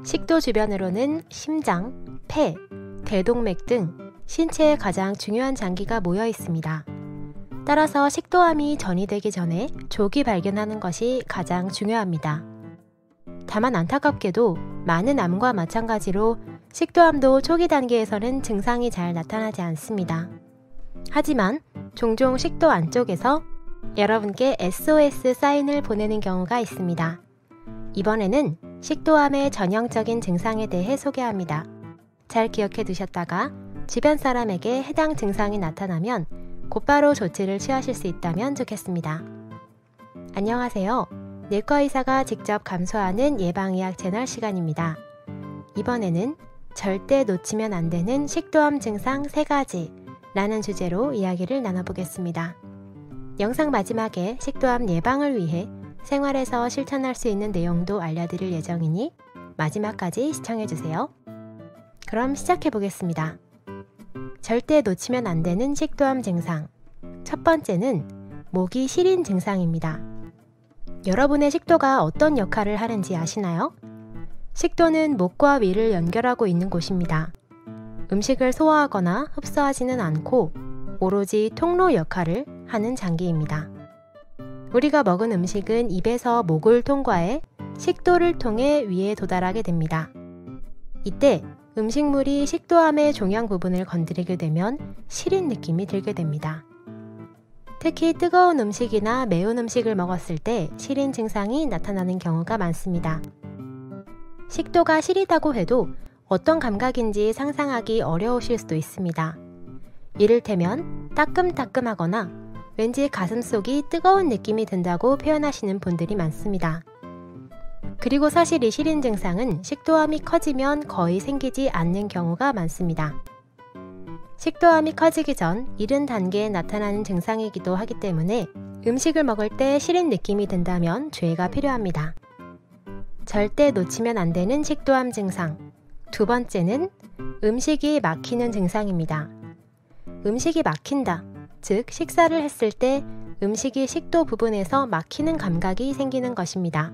식도 주변으로는 심장, 폐, 대동맥 등 신체의 가장 중요한 장기가 모여 있습니다. 따라서 식도암이 전이되기 전에 조기 발견하는 것이 가장 중요합니다. 다만 안타깝게도 많은 암과 마찬가지로 식도암도 초기 단계에서는 증상이 잘 나타나지 않습니다. 하지만 종종 식도 안쪽에서 여러분께 SOS 사인을 보내는 경우가 있습니다. 이번에는 식도암의 전형적인 증상에 대해 소개합니다. 잘 기억해 두셨다가 주변 사람에게 해당 증상이 나타나면 곧바로 조치를 취하실 수 있다면 좋겠습니다. 안녕하세요. 내과 의사가 직접 감소하는 예방의학 채널 시간입니다. 이번에는 절대 놓치면 안 되는 식도암 증상 3가지 라는 주제로 이야기를 나눠보겠습니다. 영상 마지막에 식도암 예방을 위해 생활에서 실천할 수 있는 내용도 알려드릴 예정이니 마지막까지 시청해주세요. 그럼 시작해보겠습니다. 절대 놓치면 안 되는 식도암 증상. 첫 번째는 목이 시린 증상입니다. 여러분의 식도가 어떤 역할을 하는지 아시나요? 식도는 목과 위를 연결하고 있는 곳입니다. 음식을 소화하거나 흡수하지는 않고 오로지 통로 역할을 하는 장기입니다. 우리가 먹은 음식은 입에서 목을 통과해 식도를 통해 위에 도달하게 됩니다. 이때 음식물이 식도암의 종양 부분을 건드리게 되면 시린 느낌이 들게 됩니다. 특히 뜨거운 음식이나 매운 음식을 먹었을 때 시린 증상이 나타나는 경우가 많습니다. 식도가 시리다고 해도 어떤 감각인지 상상하기 어려우실 수도 있습니다. 이를테면 따끔따끔하거나 왠지 가슴속이 뜨거운 느낌이 든다고 표현하시는 분들이 많습니다. 그리고 사실 이 시린 증상은 식도암이 커지면 거의 생기지 않는 경우가 많습니다. 식도암이 커지기 전 이른 단계에 나타나는 증상이기도 하기 때문에 음식을 먹을 때 시린 느낌이 든다면 주의가 필요합니다. 절대 놓치면 안 되는 식도암 증상. 두 번째는 음식이 막히는 증상입니다. 음식이 막힌다, 즉 식사를 했을 때 음식이 식도 부분에서 막히는 감각이 생기는 것입니다.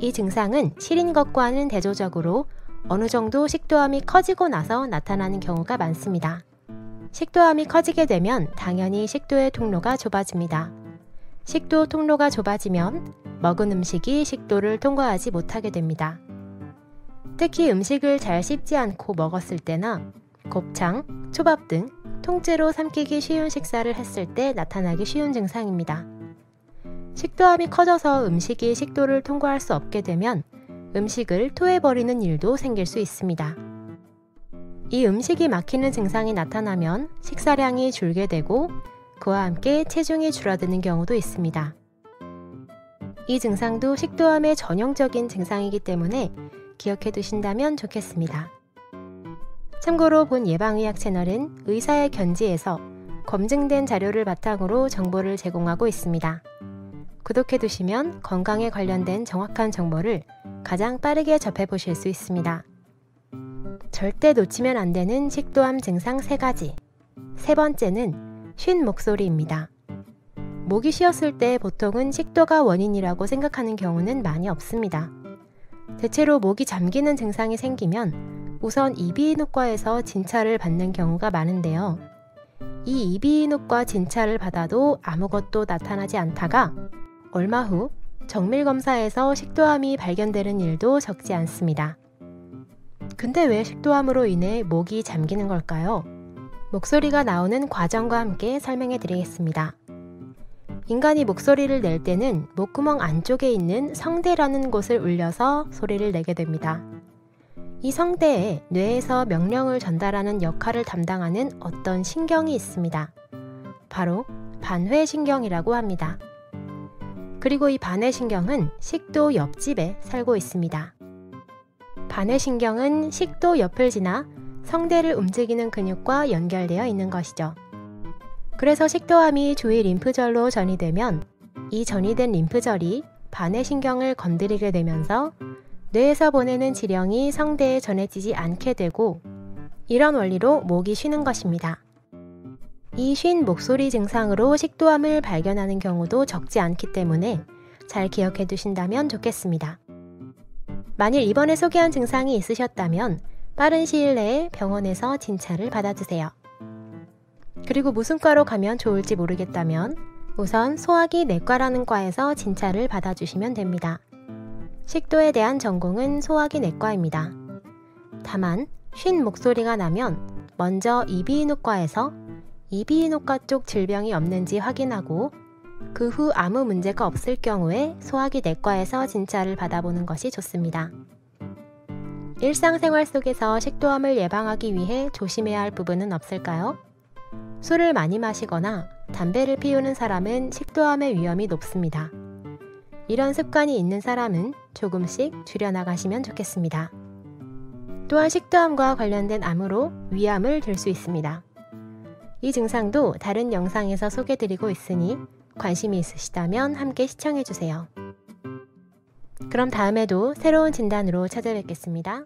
이 증상은 시린 것과는 대조적으로 어느 정도 식도암이 커지고 나서 나타나는 경우가 많습니다. 식도암이 커지게 되면 당연히 식도의 통로가 좁아집니다. 식도 통로가 좁아지면 먹은 음식이 식도를 통과하지 못하게 됩니다. 특히 음식을 잘 씹지 않고 먹었을 때나 곱창, 초밥 등 통째로 삼키기 쉬운 식사를 했을 때 나타나기 쉬운 증상입니다. 식도암이 커져서 음식이 식도를 통과할 수 없게 되면 음식을 토해버리는 일도 생길 수 있습니다. 이 음식이 막히는 증상이 나타나면 식사량이 줄게 되고 그와 함께 체중이 줄어드는 경우도 있습니다. 이 증상도 식도암의 전형적인 증상이기 때문에 기억해 두신다면 좋겠습니다. 참고로 본 예방의학 채널은 의사의 견지에서 검증된 자료를 바탕으로 정보를 제공하고 있습니다. 구독해 두시면 건강에 관련된 정확한 정보를 가장 빠르게 접해보실 수 있습니다. 절대 놓치면 안 되는 식도암 증상 3가지. 세 번째는 쉰 목소리입니다. 목이 쉬었을 때 보통은 식도가 원인이라고 생각하는 경우는 많이 없습니다. 대체로 목이 잠기는 증상이 생기면 우선 이비인후과에서 진찰을 받는 경우가 많은데요. 이 이비인후과 진찰을 받아도 아무것도 나타나지 않다가 얼마 후 정밀검사에서 식도암이 발견되는 일도 적지 않습니다. 근데 왜 식도암으로 인해 목이 잠기는 걸까요? 목소리가 나오는 과정과 함께 설명해 드리겠습니다. 인간이 목소리를 낼 때는 목구멍 안쪽에 있는 성대라는 곳을 울려서 소리를 내게 됩니다. 이 성대에 뇌에서 명령을 전달하는 역할을 담당하는 어떤 신경이 있습니다. 바로 반회신경이라고 합니다. 그리고 이 반회신경은 식도 옆집에 살고 있습니다. 반회신경은 식도 옆을 지나 성대를 움직이는 근육과 연결되어 있는 것이죠. 그래서 식도암이 조이 림프절로 전이되면 이 전이된 림프절이 반회신경을 건드리게 되면서 뇌에서 보내는 지령이 성대에 전해지지 않게 되고 이런 원리로 목이 쉬는 것입니다. 이 쉰 목소리 증상으로 식도암을 발견하는 경우도 적지 않기 때문에 잘 기억해 두신다면 좋겠습니다. 만일 이번에 소개한 증상이 있으셨다면 빠른 시일 내에 병원에서 진찰을 받아주세요. 그리고 무슨 과로 가면 좋을지 모르겠다면 우선 소화기 내과라는 과에서 진찰을 받아주시면 됩니다. 식도에 대한 전공은 소화기 내과입니다. 다만 쉰 목소리가 나면 먼저 이비인후과에서 이비인후과 쪽 질병이 없는지 확인하고 그 후 아무 문제가 없을 경우에 소화기 내과에서 진찰을 받아보는 것이 좋습니다. 일상생활 속에서 식도암을 예방하기 위해 조심해야 할 부분은 없을까요? 술을 많이 마시거나 담배를 피우는 사람은 식도암의 위험이 높습니다. 이런 습관이 있는 사람은 조금씩 줄여나가시면 좋겠습니다. 또한 식도암과 관련된 암으로 위암을 들 수 있습니다. 이 증상도 다른 영상에서 소개드리고 있으니 관심이 있으시다면 함께 시청해주세요. 그럼 다음에도 새로운 진단으로 찾아뵙겠습니다.